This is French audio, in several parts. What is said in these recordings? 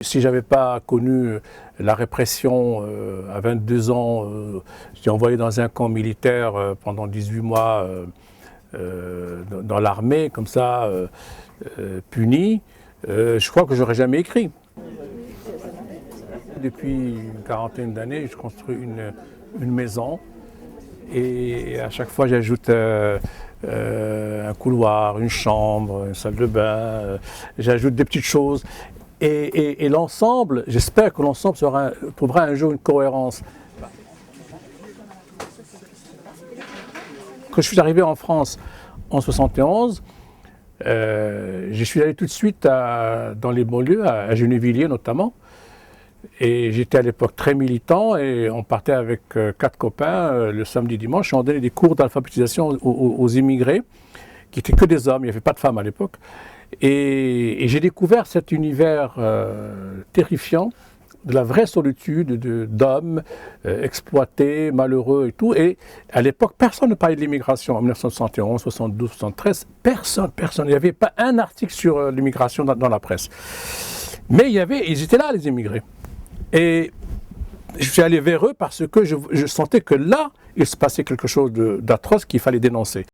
Si je n'avais pas connu la répression à 22 ans, j'étais envoyé dans un camp militaire pendant 18 mois dans l'armée, comme ça, puni, je crois que j'aurais jamais écrit. Depuis une quarantaine d'années, je construis une maison et à chaque fois j'ajoute un couloir, une chambre, une salle de bain, j'ajoute des petites choses. Et l'ensemble, j'espère que l'ensemble trouvera un jour une cohérence. Quand je suis arrivé en France en 71, je suis allé tout de suite dans les banlieues, à Gennevilliers notamment. Et j'étais à l'époque très militant et on partait avec 4 copains le samedi dimanche et on donnait des cours d'alphabétisation aux immigrés, qui n'étaient que des hommes, il n'y avait pas de femmes à l'époque. Et j'ai découvert cet univers terrifiant de la vraie solitude d'hommes exploités, malheureux et tout. Et à l'époque, personne ne parlait de l'immigration. En 1971, 72, 73, personne. Il n'y avait pas un article sur l'immigration dans la presse. Mais ils étaient là, les immigrés. Et je suis allé vers eux parce que je sentais que là, il se passait quelque chose d'atroce qu'il fallait dénoncer.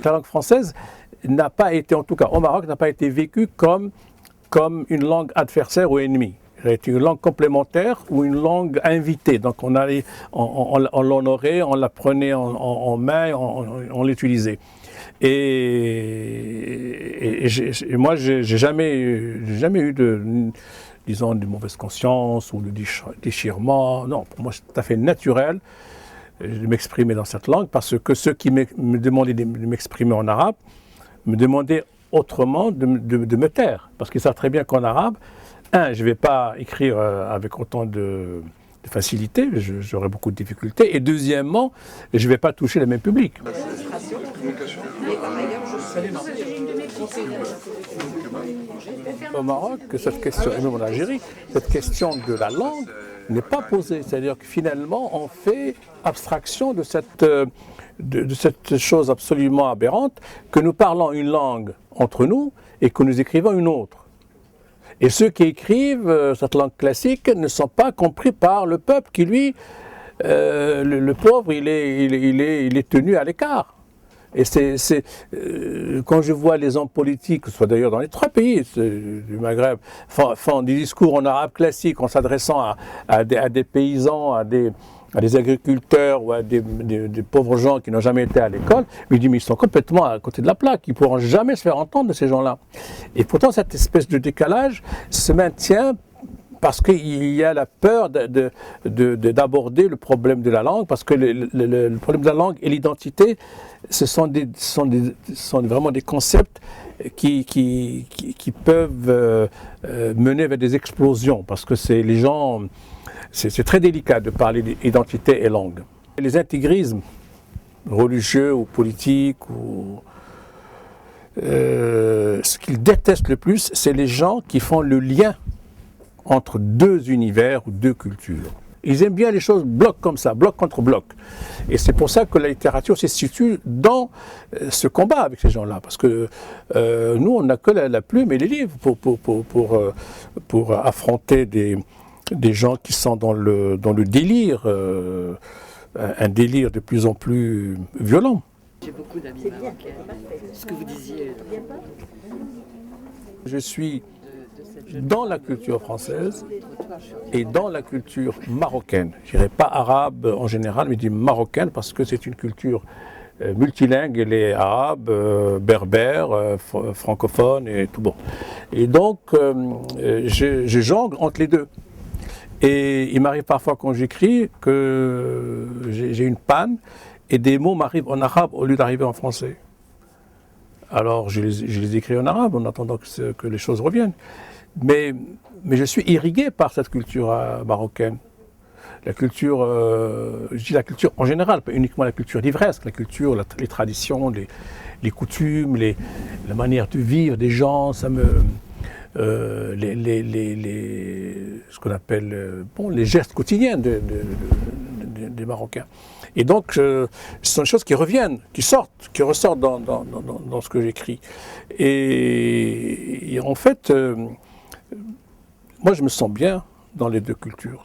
La langue française n'a pas été, en tout cas au Maroc, n'a pas été vécue comme une langue adversaire ou ennemie. Elle a été une langue complémentaire ou une langue invitée. Donc on l'honorait, on la prenait en main, on l'utilisait. Et moi, j'ai jamais eu de mauvaise conscience ou de déchirement. Non, pour moi, c'est tout à fait naturel de m'exprimer dans cette langue parce que ceux qui me demandaient de m'exprimer en arabe me demandaient autrement de me taire. Parce qu'ils savent très bien qu'en arabe, je ne vais pas écrire avec autant de facilité, j'aurai beaucoup de difficultés. Et deuxièmement, je ne vais pas toucher le même public. Au Maroc, cette question, et même en Algérie, cette question de la langue n'est pas posée. C'est-à-dire que finalement, on fait abstraction de cette chose absolument aberrante, que nous parlons une langue entre nous et que nous écrivons une autre. Et ceux qui écrivent cette langue classique ne sont pas compris par le peuple qui, lui, le pauvre, il est tenu à l'écart. Et quand je vois les hommes politiques, soit d'ailleurs dans les 3 pays du Maghreb, font des discours en arabe classique en s'adressant à des paysans, à des agriculteurs ou à des pauvres gens qui n'ont jamais été à l'école, mais ils sont complètement à côté de la plaque, ils ne pourront jamais se faire entendre de ces gens-là. Et pourtant, cette espèce de décalage se maintient parce qu'il y a la peur d'aborder le problème de la langue, parce que le problème de la langue et l'identité, ce sont vraiment des concepts qui peuvent mener vers des explosions, parce que c'est très délicat de parler d'identité et langue. Les intégrismes religieux ou politiques, ce qu'ils détestent le plus, c'est les gens qui font le lien entre 2 univers ou 2 cultures. Ils aiment bien les choses bloc comme ça, bloc contre bloc. Et c'est pour ça que la littérature se situe dans ce combat avec ces gens-là. Parce que nous, on n'a que la plume et les livres pour affronter des gens qui sont dans le délire, un délire de plus en plus violent. J'ai beaucoup d'amis marocains. Ce que vous disiez. Je suis dans la culture française et dans la culture marocaine. Je dirais pas arabe en général, mais je dis marocaine parce que c'est une culture multilingue, elle est arabe, berbère, francophone et tout bon. Et donc, je jongle entre les deux. Et il m'arrive parfois quand j'écris que j'ai une panne et des mots m'arrivent en arabe au lieu d'arriver en français. Alors je les écris en arabe en attendant que les choses reviennent. Mais je suis irrigué par cette culture marocaine. la culture, je dis la culture en général, pas uniquement la culture livresque, la culture, les traditions, les coutumes, la manière de vivre des gens, ça me, ce qu'on appelle les gestes quotidiens des Marocains. Et donc, ce sont des choses qui reviennent, qui ressortent dans ce que j'écris. Et en fait, moi, je me sens bien dans les deux cultures.